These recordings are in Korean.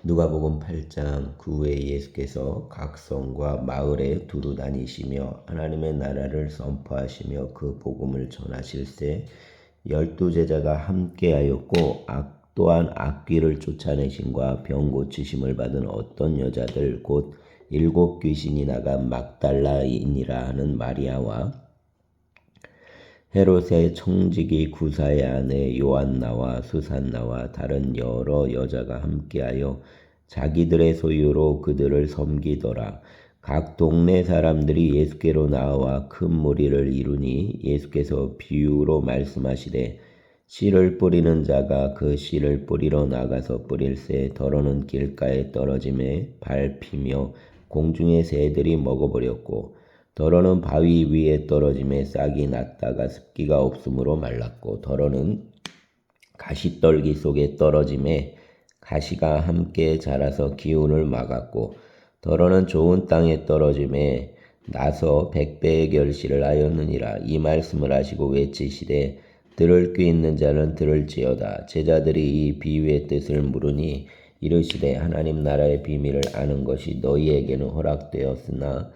누가복음 8장 그 후에 예수께서 각 성과 마을에 두루 다니시며 하나님의 나라를 선포하시며 그 복음을 전하실세 12제자가 함께하였고 또한 악귀를 쫓아내심과 병 고치심을 받은 어떤 여자들 곧 7 귀신이 나간 막달라인이라 하는 마리아와 헤롯의 청지기 구사의 아내 요한나와 수산나와 다른 여러 여자가 함께하여 자기들의 소유로 그들을 섬기더라. 각 동네 사람들이 예수께로 나와 큰 무리를 이루니 예수께서 비유로 말씀하시되 씨를 뿌리는 자가 그 씨를 뿌리러 나가서 뿌릴새 더러는 길가에 떨어짐에 밟히며 공중의 새들이 먹어버렸고 더러는 바위 위에 떨어짐에 싹이 났다가 습기가 없으므로 말랐고 더러는 가시떨기 속에 떨어짐에 가시가 함께 자라서 기운을 막았고 더러는 좋은 땅에 떨어짐에 나서 100배의 결실을 하였느니라. 이 말씀을 하시고 외치시되 들을 귀 있는 자는 들을지어다. 제자들이 이 비유의 뜻을 물으니 이르시되 하나님 나라의 비밀을 아는 것이 너희에게는 허락되었으나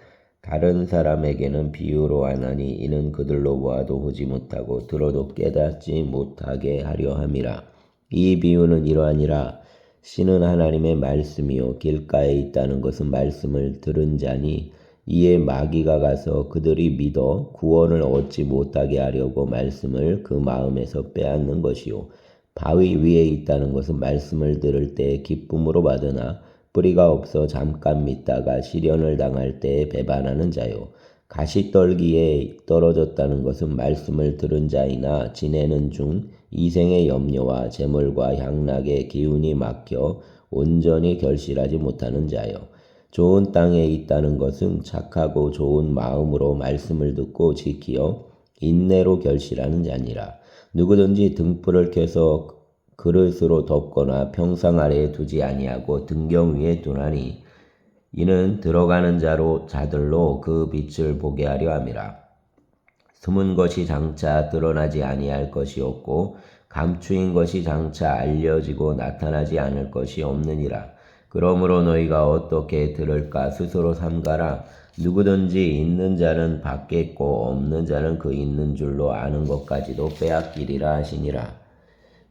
다른 사람에게는 비유로 하나니 이는 그들로 보아도 보지 못하고 들어도 깨닫지 못하게 하려 함이라. 이 비유는 이러하니라. 씨는 하나님의 말씀이요 길가에 있다는 것은 말씀을 들은 자니 이에 마귀가 가서 그들이 믿어 구원을 얻지 못하게 하려고 말씀을 그 마음에서 빼앗는 것이요 바위 위에 있다는 것은 말씀을 들을 때 기쁨으로 받으나 뿌리가 없어 잠깐 믿다가 시련을 당할 때 배반하는 자요. 가시떨기에 떨어졌다는 것은 말씀을 들은 자이나 지내는 중 이생의 염려와 재물과 향락의 기운이 막혀 온전히 결실하지 못하는 자요. 좋은 땅에 있다는 것은 착하고 좋은 마음으로 말씀을 듣고 지키어 인내로 결실하는 자니라. 누구든지 등불을 켜서 그릇으로 덮거나 평상 아래에 두지 아니하고 등경 위에 두나니 이는 들어가는 자들로 그 빛을 보게 하려 함이라. 숨은 것이 장차 드러나지 아니할 것이 없고 감추인 것이 장차 알려지고 나타나지 않을 것이 없느니라. 그러므로 너희가 어떻게 들을까 스스로 삼가라. 누구든지 있는 자는 받겠고 없는 자는 그 있는 줄로 아는 것까지도 빼앗기리라 하시니라.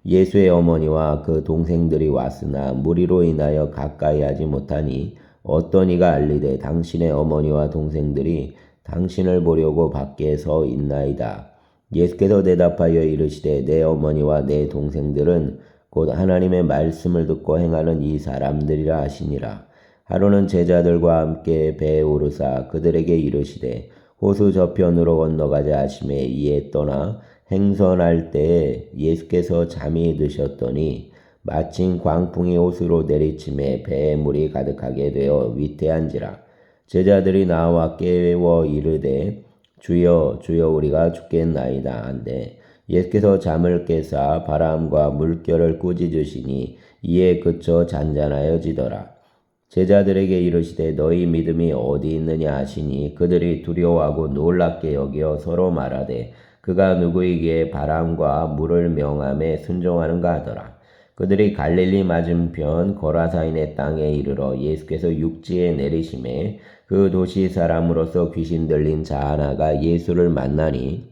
예수의 어머니와 그 동생들이 왔으나 무리로 인하여 가까이 하지 못하니 어떤 이가 알리되 당신의 어머니와 동생들이 당신을 보려고 밖에 서 있나이다. 예수께서 대답하여 이르시되 내 어머니와 내 동생들은 곧 하나님의 말씀을 듣고 행하는 이 사람들이라 하시니라. 하루는 제자들과 함께 배에 오르사 그들에게 이르시되 호수 저편으로 건너가자 하심에 이에 떠나 행선할 때에 예수께서 잠이 드셨더니 마침 광풍이 호수로 내리침에 배에 물이 가득하게 되어 위태한지라. 제자들이 나와 깨워 이르되 주여 주여 우리가 죽겠나이다 한데 예수께서 잠을 깨사 바람과 물결을 꾸짖으시니 이에 그쳐 잔잔하여지더라. 제자들에게 이르시되 너희 믿음이 어디 있느냐 하시니 그들이 두려워하고 놀랍게 여겨 서로 말하되 그가 누구이기에 바람과 물을 명함에 순종하는가 하더라. 그들이 갈릴리 맞은편 거라사인의 땅에 이르러 예수께서 육지에 내리심에 그 도시 사람으로서 귀신 들린 자 하나가 예수를 만나니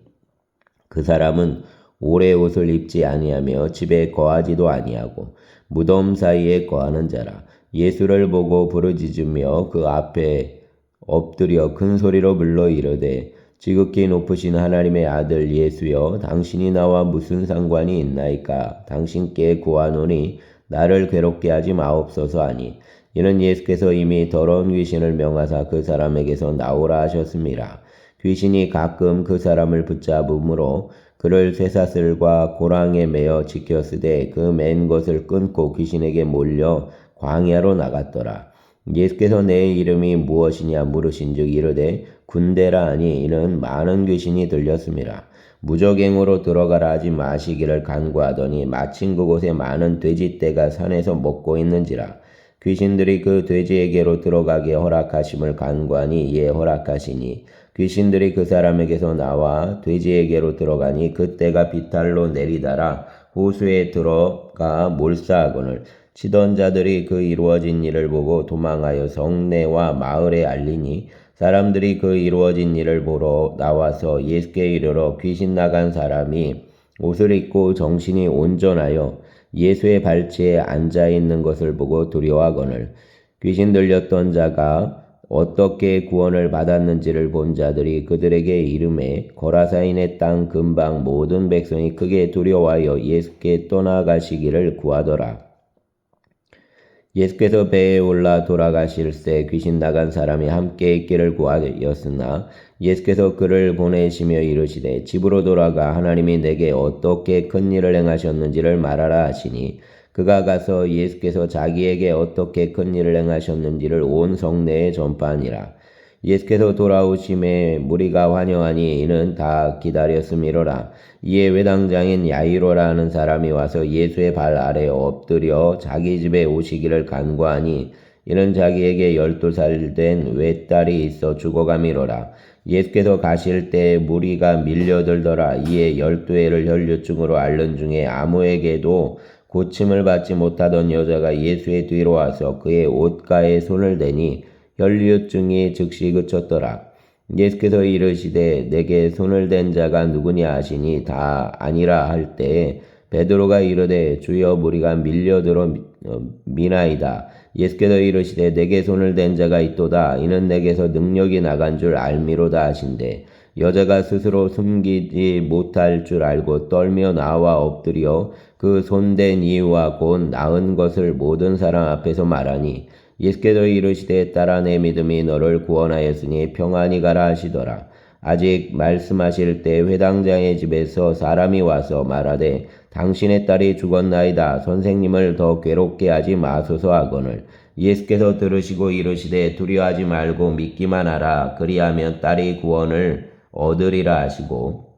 그 사람은 오래 옷을 입지 아니하며 집에 거하지도 아니하고 무덤 사이에 거하는 자라. 예수를 보고 부르짖으며 그 앞에 엎드려 큰 소리로 불러 이르되 지극히 높으신 하나님의 아들 예수여 당신이 나와 무슨 상관이 있나이까. 당신께 구하노니 나를 괴롭게 하지 마옵소서 하니 이는 예수께서 이미 더러운 귀신을 명하사 그 사람에게서 나오라 하셨습니다. 귀신이 가끔 그 사람을 붙잡음으로 그를 쇠사슬과 고랑에 매어 지켰으되 그 맨 것을 끊고 귀신에게 몰려 광야로 나갔더라. 예수께서 내 이름이 무엇이냐 물으신즉 이르되 군대라 하니 이는 많은 귀신이 들렸습니다. 무적행으로 들어가라 하지 마시기를 간구하더니 마침 그곳에 많은 돼지떼가 산에서 먹고 있는지라. 귀신들이 그 돼지에게로 들어가게 허락하심을 간구하니 이에 허락하시니 귀신들이 그 사람에게서 나와 돼지에게로 들어가니 그 떼가 비탈로 내리달아 호수에 들어가 몰사하거늘 치던 자들이 그 이루어진 일을 보고 도망하여 성내와 마을에 알리니 사람들이 그 이루어진 일을 보러 나와서 예수께 이르러 귀신 나간 사람이 옷을 입고 정신이 온전하여 예수의 발치에 앉아 있는 것을 보고 두려워하거늘 귀신 들렸던 자가 어떻게 구원을 받았는지를 본 자들이 그들에게 이르매 거라사인의 땅 근방 모든 백성이 크게 두려워하여 예수께 떠나가시기를 구하더라. 예수께서 배에 올라 돌아가실새 귀신 나간 사람이 함께 있기를 구하였으나 예수께서 그를 보내시며 이르시되 집으로 돌아가 하나님이 내게 어떻게 큰 일을 행하셨는지를 말하라 하시니 그가 가서 예수께서 자기에게 어떻게 큰 일을 행하셨는지를 온 성내에 전파하니라. 예수께서 돌아오심에 무리가 환영하니 이는 다 기다렸음이로라. 이에 외당장인 야이로라 하는 사람이 와서 예수의 발 아래 엎드려 자기 집에 오시기를 간구하니 이는 자기에게 12살 된 외딸이 있어 죽어감이로라. 예수께서 가실 때 무리가 밀려들더라. 이에 12해를 혈류증으로 앓는 중에 아무에게도 고침을 받지 못하던 여자가 예수의 뒤로 와서 그의 옷가에 손을 대니 혈류증이 즉시 그쳤더라. 예수께서 이르시되 내게 손을 댄 자가 누구냐 하시니 다 아니라 할 때에 베드로가 이르되 주여 무리가 밀려들어 미나이다. 예수께서 이르시되 내게 손을 댄 자가 있도다. 이는 내게서 능력이 나간 줄 알미로다 하신대. 여자가 스스로 숨기지 못할 줄 알고 떨며 나와 엎드려 그 손댄 이유와 곧 나은 것을 모든 사람 앞에서 말하니 예수께서 이르시되 딸아 내 믿음이 너를 구원하였으니 평안히 가라 하시더라. 아직 말씀하실 때 회당장의 집에서 사람이 와서 말하되 당신의 딸이 죽었나이다. 선생님을 더 괴롭게 하지 마소서 하거늘 예수께서 들으시고 이르시되 두려워하지 말고 믿기만 하라. 그리하면 딸이 구원을 얻으리라 하시고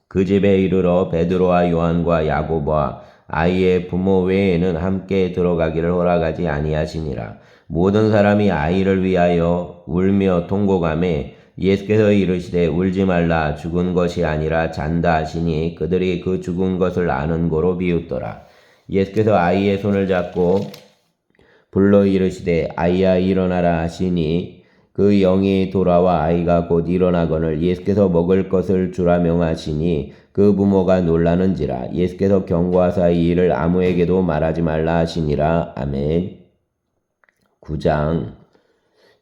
그 집에 이르러 베드로와 요한과 야고보와 아이의 부모 외에는 함께 들어가기를 허락하지 아니하시니라. 모든 사람이 아이를 위하여 울며 통곡하매 예수께서 이르시되 울지 말라. 죽은 것이 아니라 잔다 하시니 그들이 그 죽은 것을 아는 고로 비웃더라. 예수께서 아이의 손을 잡고 불러 이르시되 아이야 일어나라 하시니 그 영이 돌아와 아이가 곧 일어나거늘 예수께서 먹을 것을 주라 명하시니 그 부모가 놀라는지라. 예수께서 경고하사 이 일을 아무에게도 말하지 말라 하시니라. 아멘. 9장.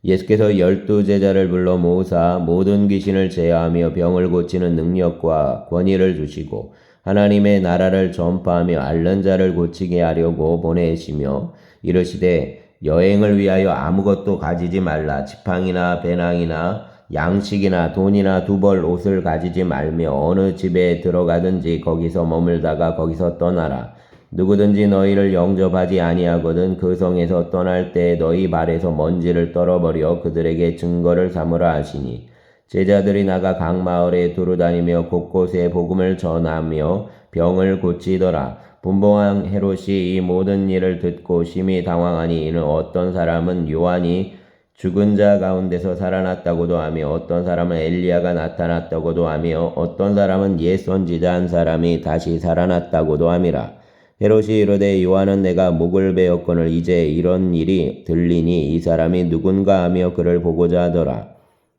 예수께서 12제자를 불러 모으사 모든 귀신을 제어하며 병을 고치는 능력과 권위를 주시고 하나님의 나라를 전파하며 앓는 자를 고치게 하려고 보내시며 이르시되 여행을 위하여 아무것도 가지지 말라. 지팡이나 배낭이나 양식이나 돈이나 두 벌 옷을 가지지 말며 어느 집에 들어가든지 거기서 머물다가 거기서 떠나라. 누구든지 너희를 영접하지 아니하거든 그 성에서 떠날 때 너희 발에서 먼지를 떨어버려 그들에게 증거를 삼으라 하시니 제자들이 나가 각 마을에 두루다니며 곳곳에 복음을 전하며 병을 고치더라. 분봉왕 헤롯이 이 모든 일을 듣고 심히 당황하니 이는 어떤 사람은 요한이 죽은 자 가운데서 살아났다고도 하며 어떤 사람은 엘리야가 나타났다고도 하며 어떤 사람은 옛 선지자 한 사람이 다시 살아났다고도 함이라. 헤롯이 이르되 요한은 내가 목을 베었거늘 이제 이런 일이 들리니 이 사람이 누군가 하며 그를 보고자 하더라.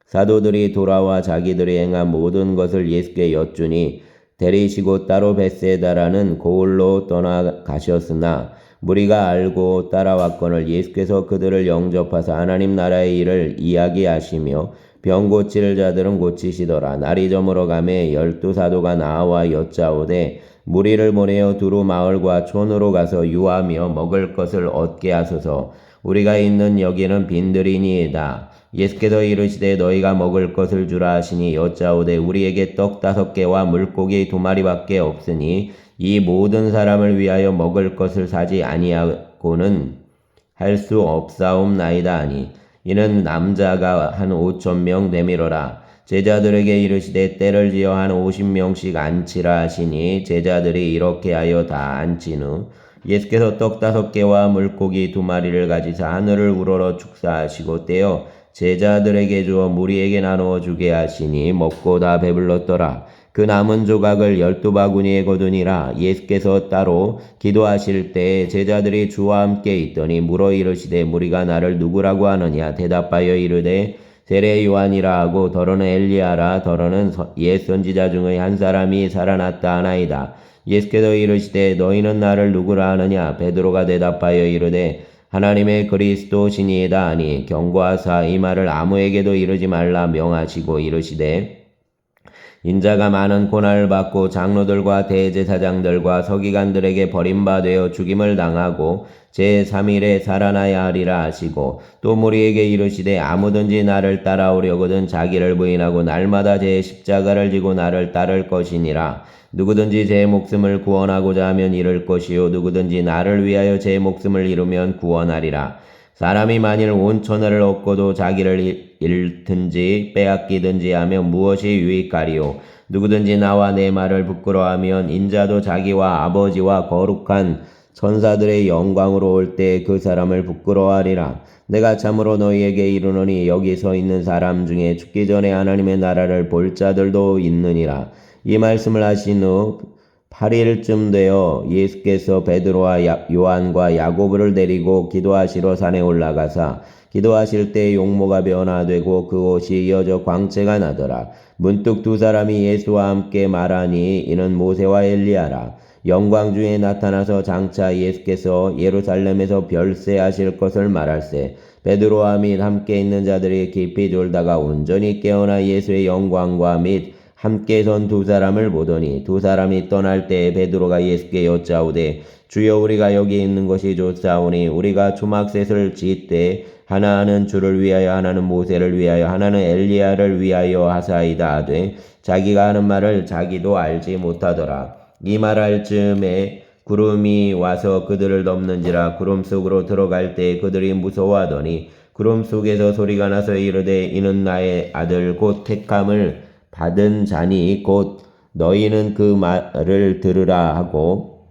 사도들이 돌아와 자기들이 행한 모든 것을 예수께 여쭈니 데리시고 따로 벳세다라는 고을로 떠나가셨으나 무리가 알고 따라왔거늘 예수께서 그들을 영접하사 하나님 나라의 일을 이야기하시며 병 고칠 자들은 고치시더라. 날이 저물어 가매 12사도가 나와 여짜오되 무리를 보내어 두루 마을과 촌으로 가서 유하며 먹을 것을 얻게 하소서. 우리가 있는 여기는 빈들이니이다. 예수께서 이르시되 너희가 먹을 것을 주라 하시니 여짜오되 우리에게 떡 5개와 물고기 2마리밖에 없으니 이 모든 사람을 위하여 먹을 것을 사지 아니하고는 할 수 없사옵나이다 하니 이는 남자가 한 5,000명 되미러라. 제자들에게 이르시되 때를 지어 한 50명씩 앉히라 하시니 제자들이 이렇게 하여 다 앉힌 후 예수께서 떡 5개와 물고기 2마리를 가지사 하늘을 우러러 축사하시고 떼어 제자들에게 주어 무리에게 나누어 주게 하시니 먹고 다 배불렀더라. 그 남은 조각을 12바구니에 거두니라. 예수께서 따로 기도하실 때 제자들이 주와 함께 있더니 물어 이르시되 무리가 나를 누구라고 하느냐. 대답하여 이르되 세례 요한이라 하고 더러는 엘리야라. 더러는 옛 선지자 중의 한 사람이 살아났다 하나이다. 예수께서 이르시되 너희는 나를 누구라 하느냐. 베드로가 대답하여 이르되 하나님의 그리스도시니이다 하니 경고하사 이 말을 아무에게도 이르지 말라 명하시고 이르시되 인자가 많은 고난을 받고 장로들과 대제사장들과 서기관들에게 버림받아 죽임을 당하고 제3일에 살아나야 하리라 하시고 또 무리에게 이르시되 아무든지 나를 따라오려거든 자기를 부인하고 날마다 제 십자가를 지고 나를 따를 것이니라. 누구든지 제 목숨을 구원하고자 하면 잃을 것이요 누구든지 나를 위하여 제 목숨을 잃으면 구원하리라. 사람이 만일 온 천하를 얻고도 자기를 잃든지 빼앗기든지 하면 무엇이 유익하리요. 누구든지 나와 내 말을 부끄러워하면 인자도 자기와 아버지와 거룩한 천사들의 영광으로 올 때 그 사람을 부끄러워하리라. 내가 참으로 너희에게 이르노니 여기 서 있는 사람 중에 죽기 전에 하나님의 나라를 볼 자들도 있느니라. 이 말씀을 하신 후 8일쯤 되어 예수께서 베드로와 요한과 야고보를 데리고 기도하시러 산에 올라가사 기도하실 때 용모가 변화되고 그 옷이 이어져 광채가 나더라. 문득 두 사람이 예수와 함께 말하니 이는 모세와 엘리야라. 영광 중에 나타나서 장차 예수께서 예루살렘에서 별세하실 것을 말할세 베드로와 및 함께 있는 자들이 깊이 졸다가 온전히 깨어나 예수의 영광과 및 함께 선 두 사람을 보더니 두 사람이 떠날 때에 베드로가 예수께 여짜오되 주여 우리가 여기 있는 것이 좋사오니 우리가 초막셋을 짓되 하나는 주를 위하여 하나는 모세를 위하여 하나는 엘리야를 위하여 하사이다 하되 자기가 하는 말을 자기도 알지 못하더라. 이 말할 즈음에 구름이 와서 그들을 덮는지라. 구름 속으로 들어갈 때 그들이 무서워하더니 구름 속에서 소리가 나서 이르되 이는 나의 아들 곧 택함을 받은 자니 곧 너희는 그 말을 들으라 하고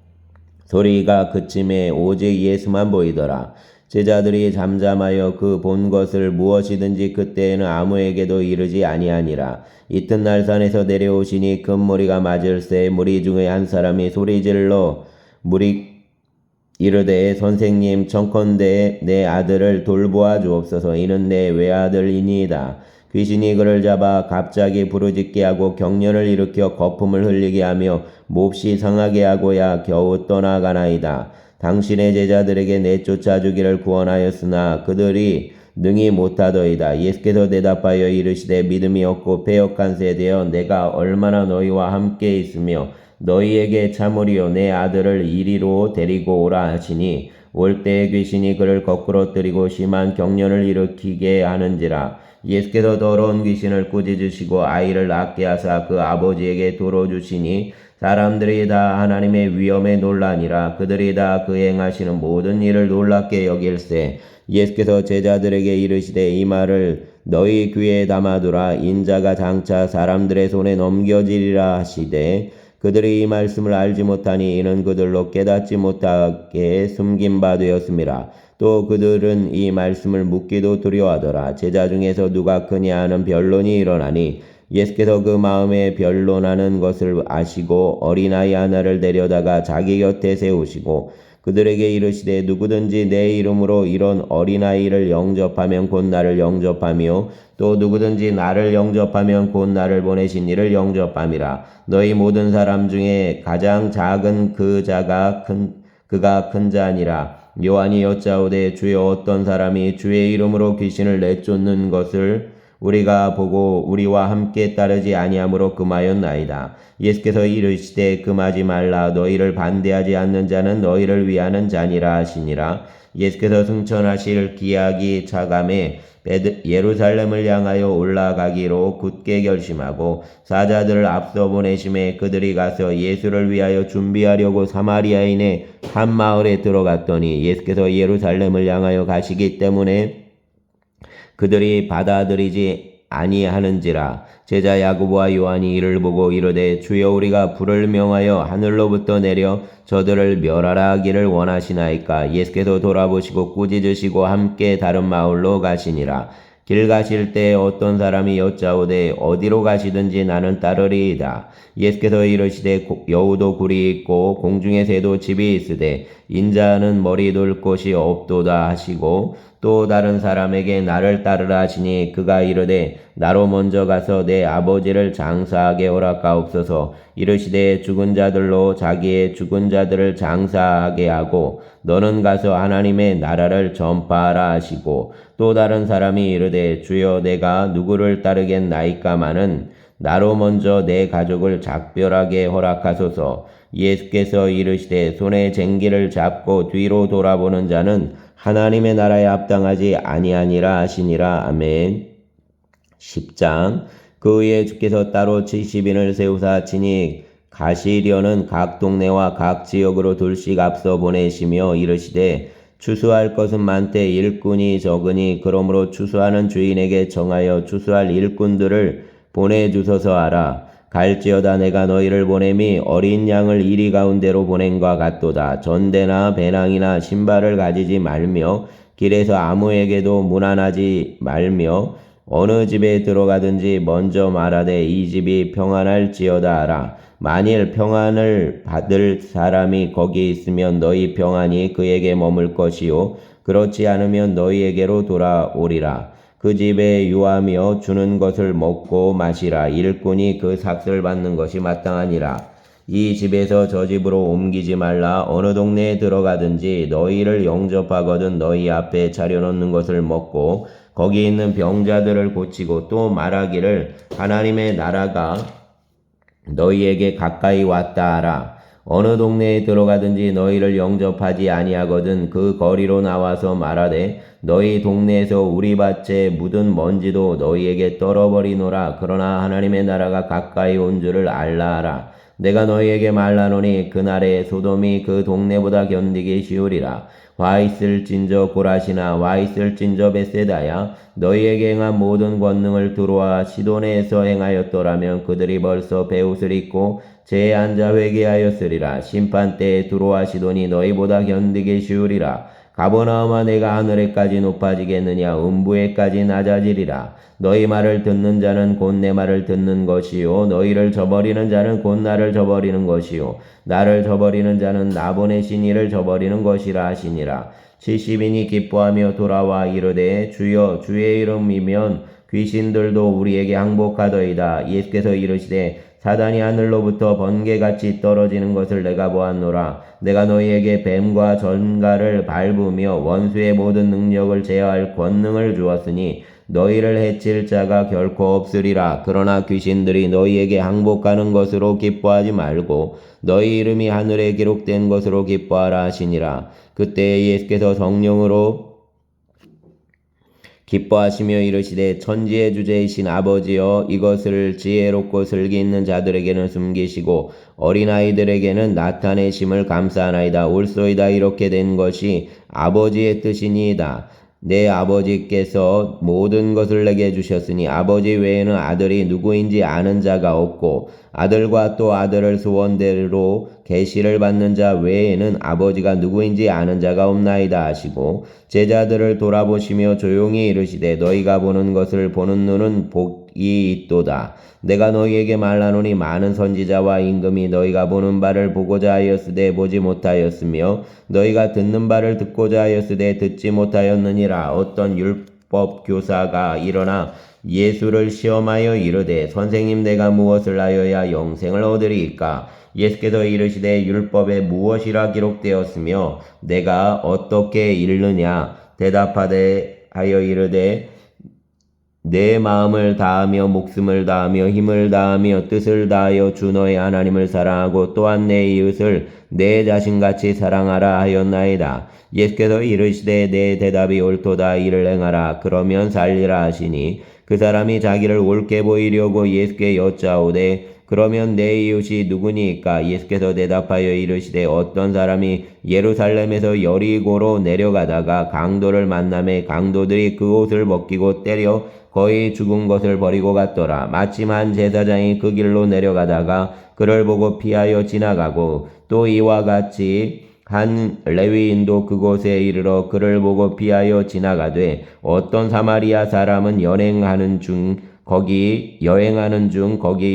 소리가 그침에 오직 예수만 보이더라. 제자들이 잠잠하여 그 본 것을 무엇이든지 그때에는 아무에게도 이르지 아니하니라. 이튿날 산에서 내려오시니 큰 무리가 맞을새 무리 중에 한 사람이 소리질러 이르되 선생님 청컨대 내 아들을 돌보아 주옵소서. 이는 내 외아들이니이다. 귀신이 그를 잡아 갑자기 부르짖게 하고 경련을 일으켜 거품을 흘리게 하며 몹시 상하게 하고야 겨우 떠나가나이다. 당신의 제자들에게 내쫓아 주기를 구원하였으나 그들이 능히 못하더이다. 예수께서 대답하여 이르시되 믿음이 없고 패역한 세대여 내가 얼마나 너희와 함께 있으며 너희에게 참으리요 내 아들을 이리로 데리고 오라 하시니 올 때에 귀신이 그를 거꾸로 뜨리고 심한 경련을 일으키게 하는지라. 예수께서 더러운 귀신을 꾸짖으시고 아이를 낫게 하사 그 아버지에게 도로주시니 사람들이 다 하나님의 위엄에 놀라니라. 그들이 다 그 행하시는 모든 일을 놀랍게 여길세 예수께서 제자들에게 이르시되 이 말을 너희 귀에 담아두라. 인자가 장차 사람들의 손에 넘겨지리라 하시되 그들이 이 말씀을 알지 못하니 이는 그들로 깨닫지 못하게 숨긴 바 되었음이라. 또 그들은 이 말씀을 묻기도 두려워하더라. 제자 중에서 누가 크냐 하는 변론이 일어나니 예수께서 그 마음에 변론하는 것을 아시고 어린아이 하나를 데려다가 자기 곁에 세우시고 그들에게 이르시되 누구든지 내 이름으로 이런 어린아이를 영접하면 곧 나를 영접하며 또 누구든지 나를 영접하면 곧 나를 보내신 이를 영접함이라. 너희 모든 사람 중에 가장 작은 그가 큰 자니라. 요한이 여짜오되 주여 어떤 사람이 주의 이름으로 귀신을 내쫓는 것을 우리가 보고 우리와 함께 따르지 아니하므로 금하였나이다. 예수께서 이르시되 금하지 말라. 너희를 반대하지 않는 자는 너희를 위하는 자니라 하시니라. 예수께서 승천하실 기약이 차감해 예루살렘을 향하여 올라가기로 굳게 결심하고 사자들을 앞서 보내심에 그들이 가서 예수를 위하여 준비하려고 사마리아인의 한 마을에 들어갔더니 예수께서 예루살렘을 향하여 가시기 때문에 그들이 받아들이지 아니하는지라. 제자 야고보와 요한이 이를 보고 이르되 주여 우리가 불을 명하여 하늘로부터 내려 저들을 멸하라 하기를 원하시나이까. 예수께서 돌아보시고 꾸짖으시고 함께 다른 마을로 가시니라. 길 가실 때 어떤 사람이 여짜오되 어디로 가시든지 나는 따르리이다. 예수께서 이르시되 여우도 굴이 있고 공중의 새도 집이 있으되 인자는 머리 둘 곳이 없도다 하시고 또 다른 사람에게 나를 따르라 하시니 그가 이르되 나로 먼저 가서 내 아버지를 장사하게 허락하옵소서. 이르시되 죽은 자들로 자기의 죽은 자들을 장사하게 하고 너는 가서 하나님의 나라를 전파하라 하시고 또 다른 사람이 이르되 주여 내가 누구를 따르겠나이까마는 나로 먼저 내 가족을 작별하게 허락하소서. 예수께서 이르시되 손에 쟁기를 잡고 뒤로 돌아보는 자는 하나님의 나라에 합당하지 아니하니라 하시니라. 아멘. 10장. 그 후에 주께서 따로 70인을 세우사 친히 가시려는 각 동네와 각 지역으로 둘씩 앞서 보내시며 이르시되 추수할 것은 많되 일꾼이 적으니 그러므로 추수하는 주인에게 정하여 추수할 일꾼들을 보내주소서 하라. 갈지어다 내가 너희를 보냄이 어린 양을 이리 가운데로 보낸과 같도다. 전대나 배낭이나 신발을 가지지 말며 길에서 아무에게도 문안하지 말며 어느 집에 들어가든지 먼저 말하되 이 집이 평안할지어다 하라. 만일 평안을 받을 사람이 거기 있으면 너희 평안이 그에게 머물 것이요 그렇지 않으면 너희에게로 돌아오리라. 그 집에 유하며 주는 것을 먹고 마시라. 일꾼이 그 삭슬 받는 것이 마땅하니라. 이 집에서 저 집으로 옮기지 말라. 어느 동네에 들어가든지 너희를 영접하거든 너희 앞에 차려놓는 것을 먹고 거기 있는 병자들을 고치고 또 말하기를 하나님의 나라가 너희에게 가까이 왔다 하라. 어느 동네에 들어가든지 너희를 영접하지 아니하거든 그 거리로 나와서 말하되 너희 동네에서 우리 밭에 묻은 먼지도 너희에게 떨어버리노라. 그러나 하나님의 나라가 가까이 온 줄을 알라 하라. 내가 너희에게 말하노니 그날에 소돔이 그 동네보다 견디기 쉬우리라. 와 있을진저 고라시나 와 있을진저 벳세다야. 너희에게 행한 모든 권능을 두루와 시돈에서 행하였더라면 그들이 벌써 베옷을 입고 제에 앉아 회개하였으리라. 심판 때에 두루와 시돈이 너희보다 견디기 쉬우리라. 가버나움아 내가 하늘에까지 높아지겠느냐 음부에까지 낮아지리라. 너희 말을 듣는 자는 곧 내 말을 듣는 것이요 너희를 저버리는 자는 곧 나를 저버리는 것이요 나를 저버리는 자는 나 보내신 이를 저버리는 것이라 하시니라. 70인이 기뻐하며 돌아와 이르되 주여 주의 이름이면 귀신들도 우리에게 항복하더이다. 예수께서 이르시되 사단이 하늘로부터 번개같이 떨어지는 것을 내가 보았노라. 내가 너희에게 뱀과 전갈을 밟으며 원수의 모든 능력을 제어할 권능을 주었으니 너희를 해칠 자가 결코 없으리라. 그러나 귀신들이 너희에게 항복하는 것으로 기뻐하지 말고 너희 이름이 하늘에 기록된 것으로 기뻐하라 하시니라. 그때 예수께서 성령으로 기뻐하시며 이르시되 천지의 주제이신 아버지여 이것을 지혜롭고 슬기 있는 자들에게는 숨기시고 어린아이들에게는 나타내심을 감사하나이다. 옳소이다. 이렇게 된 것이 아버지의 뜻이니이다. 내 아버지께서 모든 것을 내게 주셨으니 아버지 외에는 아들이 누구인지 아는 자가 없고 아들과 또 아들을 소원대로 계시를 받는 자 외에는 아버지가 누구인지 아는 자가 없나이다 하시고 제자들을 돌아보시며 조용히 이르시되 너희가 보는 것을 보는 눈은 복이 있도다. 내가 너희에게 말하노니 많은 선지자와 임금이 너희가 보는 바를 보고자 하였으되 보지 못하였으며 너희가 듣는 바를 듣고자 하였으되 듣지 못하였느니라. 어떤 율법 교사가 일어나 예수를 시험하여 이르되 선생님 내가 무엇을 하여야 영생을 얻으리이까? 예수께서 이르시되 율법에 무엇이라 기록되었으며 내가 어떻게 읽느냐? 대답하되 하여 이르되 내 마음을 다하며 목숨을 다하며 힘을 다하며 뜻을 다하여 주 너의 하나님을 사랑하고 또한 내 이웃을 내 자신같이 사랑하라 하였나이다. 예수께서 이르시되 내 대답이 옳도다. 이를 행하라. 그러면 살리라 하시니 그 사람이 자기를 옳게 보이려고 예수께 여짜오되 그러면 내 이웃이 누구니까? 예수께서 대답하여 이르시되 어떤 사람이 예루살렘에서 여리고로 내려가다가 강도를 만나매 강도들이 그 옷을 벗기고 때려 거의 죽은 것을 버리고 갔더라. 마침 한 제사장이 그 길로 내려가다가 그를 보고 피하여 지나가고 또 이와 같이 한 레위인도 그곳에 이르러 그를 보고 피하여 지나가되 어떤 사마리아 사람은 여행하는 중 거기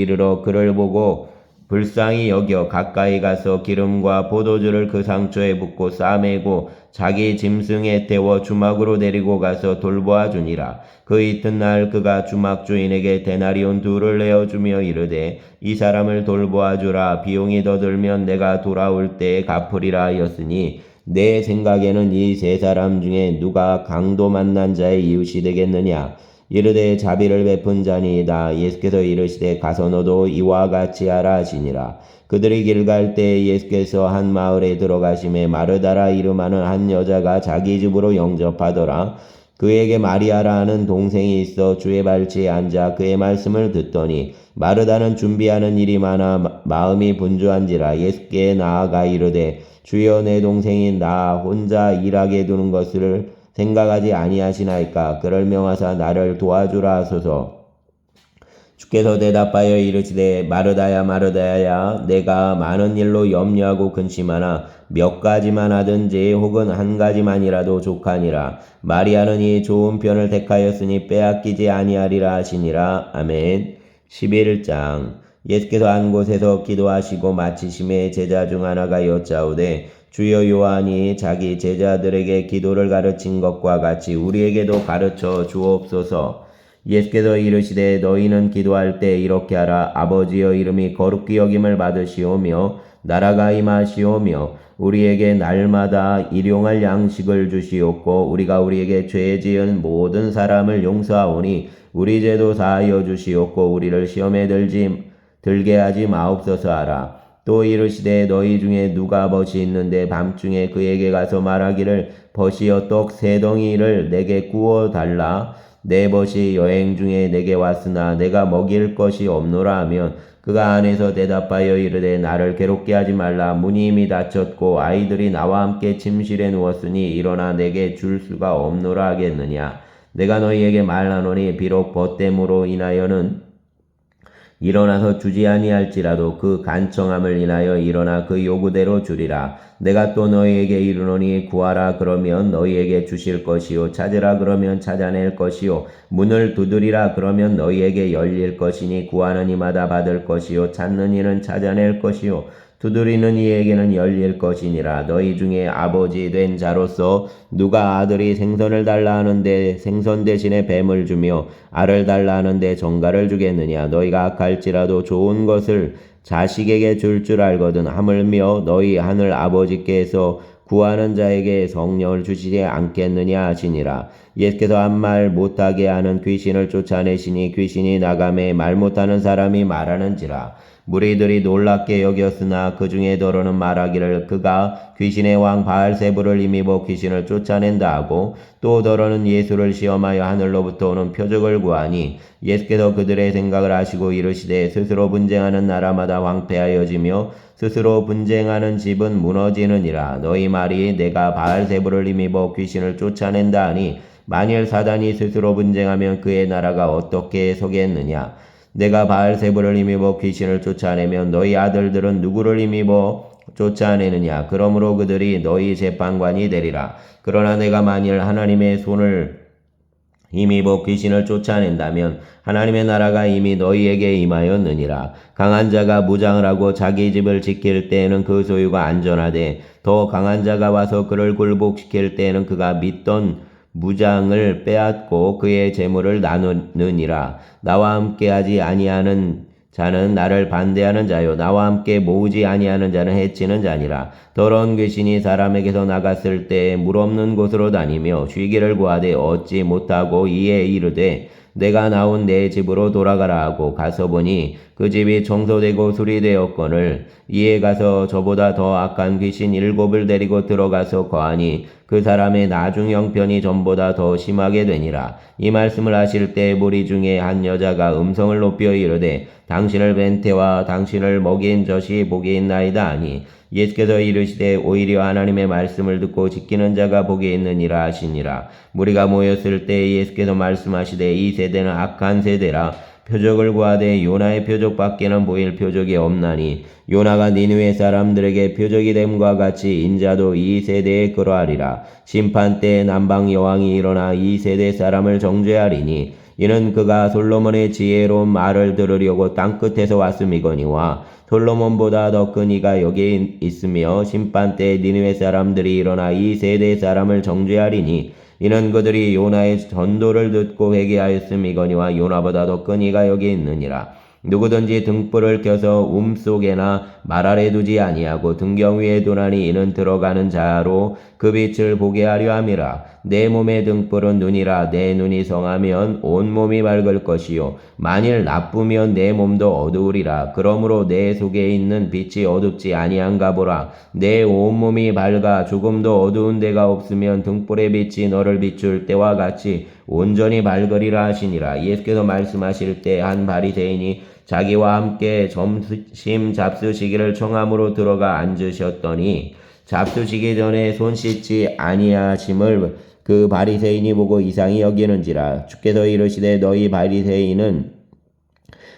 이르러 그를 보고 불쌍히 여겨 가까이 가서 기름과 포도주를 그 상처에 붓고 싸매고 자기 짐승에 태워 주막으로 데리고 가서 돌보아 주니라. 그 이튿날 그가 주막 주인에게 데나리온 2를 내어주며 이르되 이 사람을 돌보아 주라. 비용이 더 들면 내가 돌아올 때에 갚으리라 하였으니 내 생각에는 이 3사람 중에 누가 강도 만난 자의 이웃이 되겠느냐. 이르되 자비를 베푼 자니이다. 예수께서 이르시되 가서 너도 이와 같이 하라 하시니라. 그들이 길 갈 때에 예수께서 한 마을에 들어가심에 마르다라 이름하는 한 여자가 자기 집으로 영접하더라. 그에게 마리아라 하는 동생이 있어 주의 발치에 앉아 그의 말씀을 듣더니 마르다는 준비하는 일이 많아 마음이 분주한지라. 예수께 나아가 이르되 주여 내 동생이 나 혼자 일하게 두는 것을 생각하지 아니하시나이까. 그를 명하사 나를 도와주라 하소서. 주께서 대답하여 이르시되 마르다야 마르다야 내가 많은 일로 염려하고 근심하나 몇 가지만 하든지 혹은 한 가지만이라도 족하니라. 마리아는 이 좋은 편을 택하였으니 빼앗기지 아니하리라 하시니라. 아멘. 11장. 예수께서 한 곳에서 기도하시고 마치심에 제자 중 하나가 여짜오되 주여 요한이 자기 제자들에게 기도를 가르친 것과 같이 우리에게도 가르쳐 주옵소서. 예수께서 이르시되 너희는 기도할 때 이렇게 하라. 아버지여 이름이 거룩히 여김을 받으시오며 나라가 임하시오며 우리에게 날마다 일용할 양식을 주시옵고 우리가 우리에게 죄 지은 모든 사람을 용서하오니 우리 죄도 사하여 주시옵고 우리를 시험에 들게 하지 마옵소서 하라. 또 이르시되 너희 중에 누가 벗이 있는데 밤중에 그에게 가서 말하기를 벗이여 떡 3덩이를 내게 구워 달라. 내 벗이 여행 중에 내게 왔으나 내가 먹일 것이 없노라 하면 그가 안에서 대답하여 이르되 나를 괴롭게 하지 말라. 문이 이미 닫혔고 아이들이 나와 함께 침실에 누웠으니 일어나 내게 줄 수가 없노라 하겠느냐. 내가 너희에게 말하노니 비록 벗됨으로 인하여는 일어나서 주지 아니할지라도 그 간청함을 인하여 일어나 그 요구대로 주리라. 내가 또 너희에게 이르노니 구하라 그러면 너희에게 주실 것이요 찾으라 그러면 찾아낼 것이요 문을 두드리라 그러면 너희에게 열릴 것이니 구하는 이마다 받을 것이요 찾는 이는 찾아낼 것이요 두드리는 이에게는 열릴 것이니라. 너희 중에 아버지 된 자로서 누가 아들이 생선을 달라 하는데 생선 대신에 뱀을 주며 알을 달라 하는데 정갈을 주겠느냐. 너희가 악할지라도 좋은 것을 자식에게 줄 알거든 하물며 너희 하늘 아버지께서 구하는 자에게 성령을 주시지 않겠느냐 하시니라. 예수께서 한 말 못하게 하는 귀신을 쫓아내시니 귀신이 나가매 말 못하는 사람이 말하는지라. 무리들이 놀랍게 여겼으나 그 중에 더러는 말하기를 그가 귀신의 왕 바알세불을 힘입어 귀신을 쫓아낸다 하고 또 더러는 예수를 시험하여 하늘로부터 오는 표적을 구하니 예수께서 그들의 생각을 아시고 이르시되 스스로 분쟁하는 나라마다 황폐하여지며 스스로 분쟁하는 집은 무너지느니라. 너희 말이 내가 바알세불을 힘입어 귀신을 쫓아낸다 하니 만일 사단이 스스로 분쟁하면 그의 나라가 어떻게 서겠느냐. 내가 바알세불을 힘입어 귀신을 쫓아내면 너희 아들들은 누구를 힘입어 쫓아내느냐. 그러므로 그들이 너희 재판관이 되리라. 그러나 내가 만일 하나님의 손을 힘입어 귀신을 쫓아낸다면 하나님의 나라가 이미 너희에게 임하였느니라. 강한 자가 무장을 하고 자기 집을 지킬 때에는 그 소유가 안전하되 더 강한 자가 와서 그를 굴복시킬 때에는 그가 믿던 무장을 빼앗고 그의 재물을 나누느니라. 나와 함께하지 아니하는 자는 나를 반대하는 자요 나와 함께 모으지 아니하는 자는 해치는 자니라. 더러운 귀신이 사람에게서 나갔을 때 물 없는 곳으로 다니며 쉬기를 구하되 얻지 못하고 이에 이르되 내가 나온 내 집으로 돌아가라 하고 가서 보니 그 집이 청소되고 수리되었거늘 이에 가서 저보다 더 악한 귀신 7을 데리고 들어가서 거하니 그 사람의 나중 형편이 전보다 더 심하게 되니라. 이 말씀을 하실 때 무리 중에 한 여자가 음성을 높여 이르되 당신을 뵌 태와 당신을 먹인 젖이 복이 있나이다 하니 예수께서 이르시되 오히려 하나님의 말씀을 듣고 지키는 자가 복이 있느니라 하시니라. 무리가 모였을 때 예수께서 말씀하시되 이 세대는 악한 세대라. 표적을 구하되 요나의 표적밖에는 보일 표적이 없나니 요나가 니느웨 사람들에게 표적이 됨과 같이 인자도 이 세대에 그러하리라. 심판 때에 남방 여왕이 일어나 이 세대 사람을 정죄하리니 이는 그가 솔로몬의 지혜로운 말을 들으려고 땅끝에서 왔음이거니와 솔로몬보다 더 큰 이가 여기 있으며 심판 때에 니느웨 사람들이 일어나 이 세대 사람을 정죄하리니 이는 그들이 요나의 전도를 듣고 회개하였음이거니와 요나보다 더 큰 이가 여기 있느니라. 누구든지 등불을 켜서 속에나 말 아래 두지 아니하고 등경 위에 두나니 이는 들어가는 자로 그 빛을 보게 하려 함이라. 내 몸의 등불은 눈이라. 내 눈이 성하면 온 몸이 밝을 것이요 만일 나쁘면 내 몸도 어두우리라. 그러므로 내 속에 있는 빛이 어둡지 아니한가 보라. 내 온몸이 밝아 조금도 어두운 데가 없으면 등불의 빛이 너를 비출 때와 같이 온전히 밝으리라 하시니라. 예수께서 말씀하실 때 한 바리새인이 자기와 함께 점심 잡수시기를 청함으로 들어가 앉으셨더니 잡수시기 전에 손 씻지 아니하심을 그 바리새인이 보고 이상히 여기는지라. 주께서 이르시되 너희 바리새인은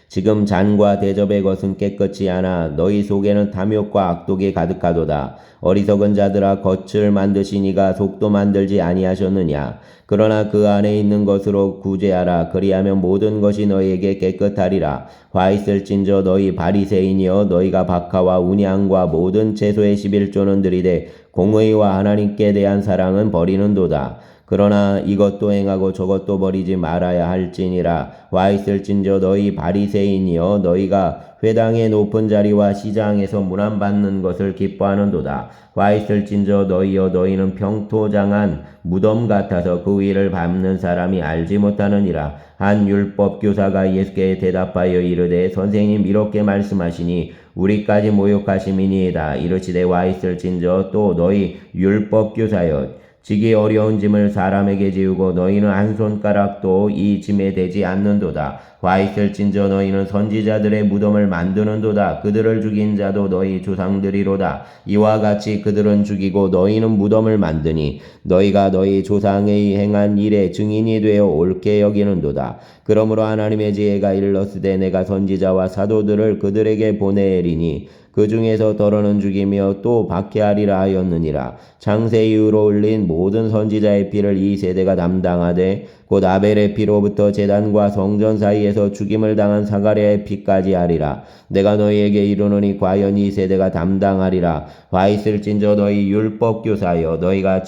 지금 잔과 대접의 것은 깨끗이 하나 너희 속에는 탐욕과 악독이 가득하도다. 어리석은 자들아 겉을 만드시니가 속도 만들지 아니하셨느냐. 그러나 그 안에 있는 것으로 구제하라. 그리하면 모든 것이 너희에게 깨끗하리라. 화 있을진저 너희 바리새인이여 너희가 박하와 운양과 모든 채소의 11조는 들이되 공의와 하나님께 대한 사랑은 버리는도다. 그러나 이것도 행하고 저것도 버리지 말아야 할지니라. 와 있을진저 너희 바리새인이여 너희가 회당의 높은 자리와 시장에서 문안받는 것을 기뻐하는도다. 와 있을진저 너희여 너희는 평토장한 무덤 같아서 그 위를 밟는 사람이 알지 못하느니라. 한 율법 교사가 예수께 대답하여 이르되 선생님 이렇게 말씀하시니 우리까지 모욕하심이니이다. 이르시되 와 있을진저 또 너희 율법 교사여 지기 어려운 짐을 사람에게 지우고 너희는 한 손가락도 이 짐에 대지 않는도다. 화 있을진저 너희는 선지자들의 무덤을 만드는도다. 그들을 죽인 자도 너희 조상들이로다. 이와 같이 그들은 죽이고 너희는 무덤을 만드니 너희가 너희 조상의 행한 일의 증인이 되어 옳게 여기는도다. 그러므로 하나님의 지혜가 일렀으되 내가 선지자와 사도들을 그들에게 보내리니 그 중에서 더러는 죽이며 또 박해하리라 하였느니라. 창세 이후로 흘린 모든 선지자의 피를 이 세대가 담당하되 곧 아벨의 피로부터 제단과 성전 사이에서 죽임을 당한 사가랴의 피까지 하리라. 내가 너희에게 이르노니 과연 이 세대가 담당하리라. 화 있을진저 너희 율법 교사여 너희가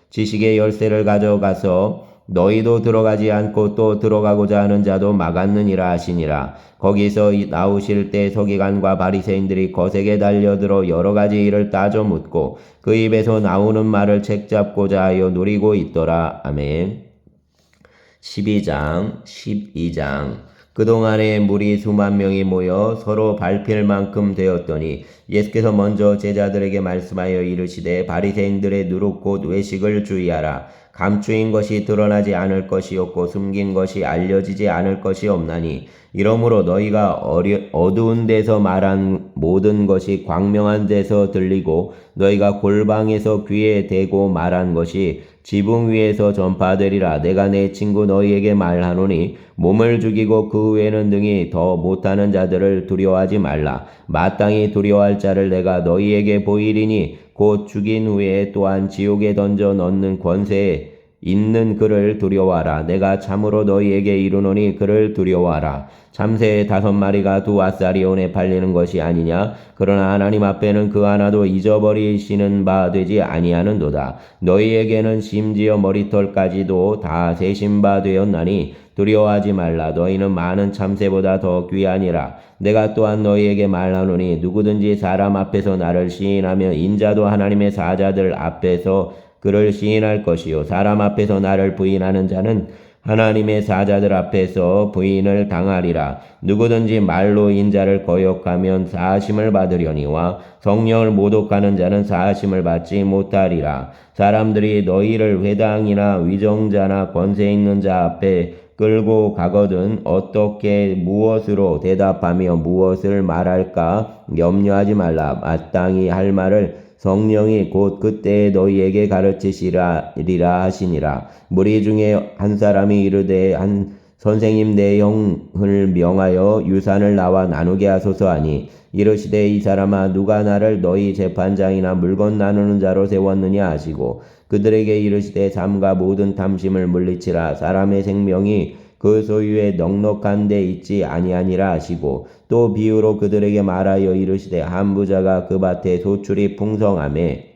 지식의 열쇠를 가져가서 너희도 들어가지 않고 또 들어가고자 하는 자도 막았느니라 하시니라. 거기서 나오실 때 서기관과 바리새인들이 거세게 달려들어 여러 가지 일을 따져 묻고 그 입에서 나오는 말을 책잡고자 하여 노리고 있더라. 아멘. 12장, 12장. 그동안에 무리 수만 명이 모여 서로 밟힐 만큼 되었더니 예수께서 먼저 제자들에게 말씀하여 이르시되 바리새인들의 누룩 곧 외식을 주의하라. 감추인 것이 드러나지 않을 것이 없고 숨긴 것이 알려지지 않을 것이 없나니 이러므로 너희가 어두운 데서 말한 모든 것이 광명한 데서 들리고 너희가 골방에서 귀에 대고 말한 것이 지붕 위에서 전파되리라. 내가 내 친구 너희에게 말하노니 몸을 죽이고 그 외에는 능히 더 못하는 자들을 두려워하지 말라. 마땅히 두려워할 자를 내가 너희에게 보이리니 곧 죽인 후에 또한 지옥에 던져 넣는 권세에 있는 그를 두려워하라. 내가 참으로 너희에게 이르노니 그를 두려워하라. 참새 5마리가 2앗사리온에 팔리는 것이 아니냐? 그러나 하나님 앞에는 그 하나도 잊어버리시는 바 되지 아니하는도다. 너희에게는 심지어 머리털까지도 다 세신 바 되었나니 두려워하지 말라. 너희는 많은 참새보다 더 귀하니라. 내가 또한 너희에게 말하노니 누구든지 사람 앞에서 나를 시인하며 인자도 하나님의 사자들 앞에서 그를 시인할 것이요 사람 앞에서 나를 부인하는 자는 하나님의 사자들 앞에서 부인을 당하리라. 누구든지 말로 인자를 거역하면 사하심을 받으려니와 성령을 모독하는 자는 사하심을 받지 못하리라. 사람들이 너희를 회당이나 위정자나 권세 있는 자 앞에 끌고 가거든 어떻게 무엇으로 대답하며 무엇을 말할까 염려하지 말라. 마땅히 할 말을 성령이 곧 그때에 너희에게 가르치시리라 하시니라. 무리 중에 한 사람이 이르되 한 선생님 내 형을 명하여 유산을 나와 나누게 하소서 하니 이르시되 이 사람아 누가 나를 너희 재판장이나 물건 나누는 자로 세웠느냐 하시고 그들에게 이르시되 삶과 모든 탐심을 물리치라 사람의 생명이 그 소유에 넉넉한 데 있지 아니하니라 하시고 또 비유로 그들에게 말하여 이르시되 한 부자가 그 밭에 소출이 풍성하매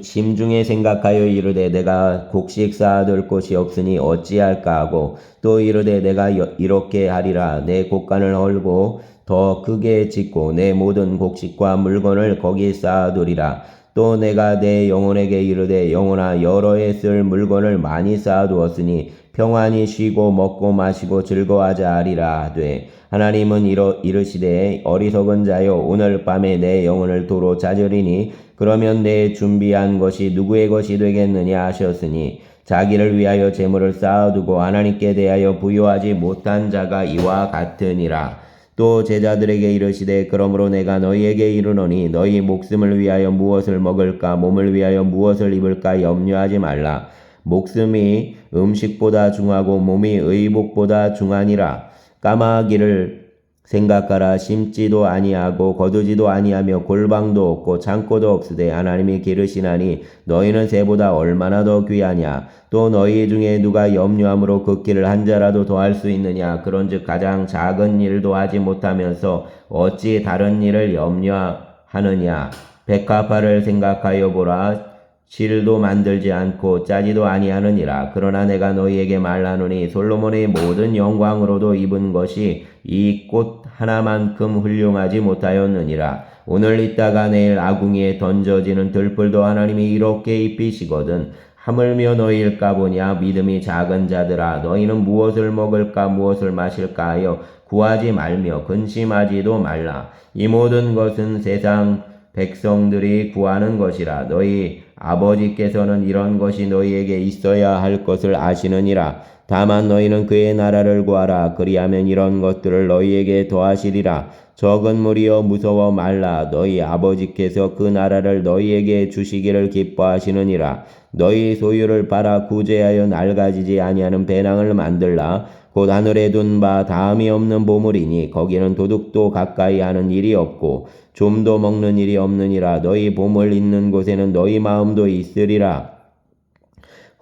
심중에 생각하여 이르되 내가 곡식 쌓아둘 곳이 없으니 어찌할까 하고 또 이르되 내가 이렇게 하리라 내 곡간을 헐고 더 크게 짓고 내 모든 곡식과 물건을 거기 쌓아두리라 또 내가 내 영혼에게 이르되 영혼아 여러 해 쓸 물건을 많이 쌓아두었으니 평안히 쉬고 먹고 마시고 즐거워하자 하리라 하되 하나님은 이르시되 어리석은 자여 오늘 밤에 내 영혼을 도로 찾으리니 그러면 내 준비한 것이 누구의 것이 되겠느냐 하셨으니 자기를 위하여 재물을 쌓아두고 하나님께 대하여 부요하지 못한 자가 이와 같으니라. 또 제자들에게 이르시되 그러므로 내가 너희에게 이르노니 너희 목숨을 위하여 무엇을 먹을까 몸을 위하여 무엇을 입을까 염려하지 말라. 목숨이 음식보다 중하고 몸이 의복보다 중하니라. 까마귀를 생각하라. 심지도 아니하고 거두지도 아니하며 골방도 없고 창고도 없으되 하나님이 기르시나니 너희는 새보다 얼마나 더 귀하냐. 또 너희 중에 누가 염려함으로 그 길을 한 자라도 더할 수 있느냐. 그런즉 가장 작은 일도 하지 못하면서 어찌 다른 일을 염려하느냐. 백합화를 생각하여 보라. 실도 만들지 않고 짜지도 아니하느니라. 그러나 내가 너희에게 말하노니 솔로몬의 모든 영광으로도 입은 것이 이 꽃 하나만큼 훌륭하지 못하였느니라. 오늘 있다가 내일 아궁이에 던져지는 들풀도 하나님이 이렇게 입히시거든. 하물며 너희일까 보냐. 믿음이 작은 자들아 너희는 무엇을 먹을까 무엇을 마실까 하여 구하지 말며 근심하지도 말라. 이 모든 것은 세상 백성들이 구하는 것이라. 너희 아버지께서는 이런 것이 너희에게 있어야 할 것을 아시느니라. 다만 너희는 그의 나라를 구하라. 그리하면 이런 것들을 너희에게 더하시리라. 적은 무리여 무서워 말라. 너희 아버지께서 그 나라를 너희에게 주시기를 기뻐하시느니라. 너희 소유를 팔아 구제하여 낡아지지 아니하는 배낭을 만들라. 곧 하늘에 둔 바 다함이 없는 보물이니 거기는 도둑도 가까이 하는 일이 없고 좀도 먹는 일이 없느니라. 너희 보물 있는 곳에는 너희 마음도 있으리라.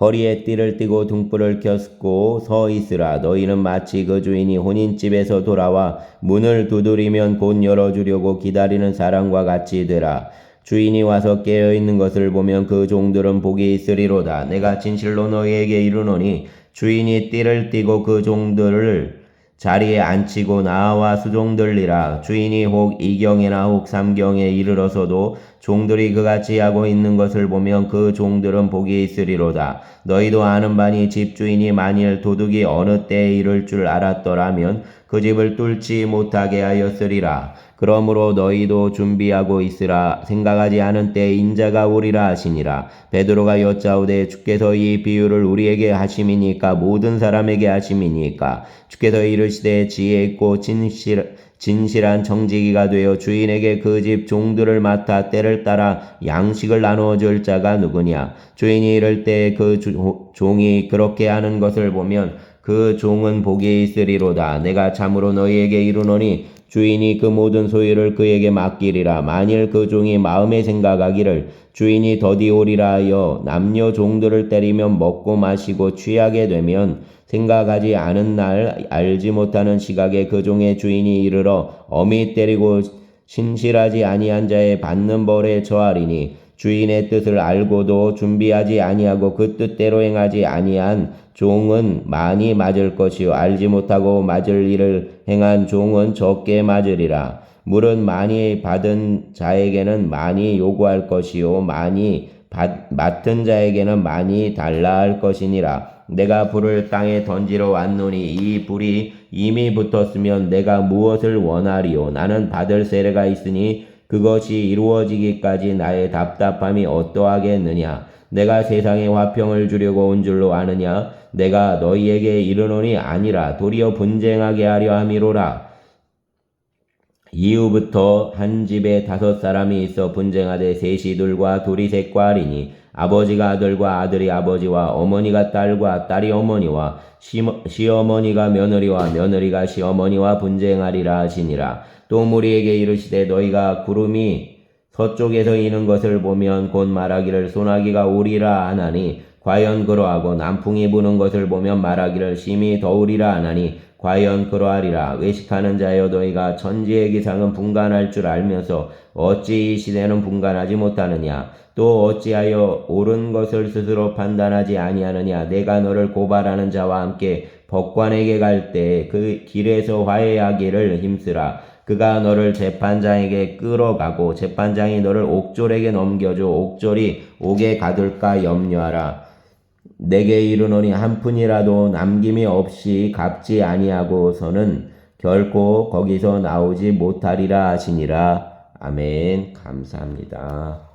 허리에 띠를 띠고 등불을 켰고 서 있으라. 너희는 마치 그 주인이 혼인집에서 돌아와 문을 두드리면 곧 열어주려고 기다리는 사람과 같이 되라. 주인이 와서 깨어있는 것을 보면 그 종들은 복이 있으리로다. 내가 진실로 너희에게 이르노니 주인이 띠를 띠고 그 종들을 자리에 앉히고 나와 수종들리라. 주인이 혹 2경에나 혹 3경에 이르러서도 종들이 그같이 하고 있는 것을 보면 그 종들은 복이 있으리로다. 너희도 아는 바니 집주인이 만일 도둑이 어느 때에 이를 줄 알았더라면 그 집을 뚫지 못하게 하였으리라. 그러므로 너희도 준비하고 있으라. 생각하지 않은 때에 인자가 오리라 하시니라. 베드로가 여짜오되 주께서 이 비유를 우리에게 하심이니까 모든 사람에게 하심이니까. 주께서 이르시되 지혜 있고 진실한 청지기가 되어 주인에게 그 집 종들을 맡아 때를 따라 양식을 나누어 줄 자가 누구냐. 주인이 이럴 때 그 종이 그렇게 하는 것을 보면 그 종은 복이 있으리로다. 내가 참으로 너희에게 이르노니 주인이 그 모든 소유를 그에게 맡기리라. 만일 그 종이 마음에 생각하기를 주인이 더디 오리라 하여 남녀 종들을 때리면 먹고 마시고 취하게 되면 생각하지 않은 날 알지 못하는 시각에 그 종의 주인이 이르러 엄히 때리고 신실하지 아니한 자의 받는 벌에 처하리니 주인의 뜻을 알고도 준비하지 아니하고 그 뜻대로 행하지 아니한 종은 많이 맞을 것이요 알지 못하고 맞을 일을 행한 종은 적게 맞으리라. 물은 많이 받은 자에게는 많이 요구할 것이요 많이 맡은 자에게는 많이 달라 할 것이니라. 내가 불을 땅에 던지러 왔노니 이 불이 이미 붙었으면 내가 무엇을 원하리요. 나는 받을 세례가 있으니 그것이 이루어지기까지 나의 답답함이 어떠하겠느냐. 내가 세상에 화평을 주려고 온 줄로 아느냐. 내가 너희에게 이르노니 아니라 도리어 분쟁하게 하려 함이로라. 이후부터 한 집에 5 사람이 있어 분쟁하되 셋이 둘과 둘이 셋과 하리니 아버지가 아들과 아들이 아버지와 어머니가 딸과 딸이 어머니와 시어머니가 며느리와 며느리가 시어머니와 분쟁하리라 하시니라. 또 무리에게 이르시되 너희가 구름이 서쪽에서 이는 것을 보면 곧 말하기를 소나기가 오리라 하나니 과연 그러하고 남풍이 부는 것을 보면 말하기를 심히 더우리라 하나니 과연 그러하리라. 외식하는 자여 너희가 천지의 기상은 분간할 줄 알면서 어찌 이 시대는 분간하지 못하느냐. 또 어찌하여 옳은 것을 스스로 판단하지 아니하느냐. 내가 너를 고발하는 자와 함께 법관에게 갈 때 그 길에서 화해하기를 힘쓰라. 그가 너를 재판장에게 끌어가고 재판장이 너를 옥졸에게 넘겨줘 옥졸이 옥에 가둘까 염려하라. 내게 이르노니 한 푼이라도 남김이 없이 갚지 아니하고서는 결코 거기서 나오지 못하리라 하시니라. 아멘. 감사합니다.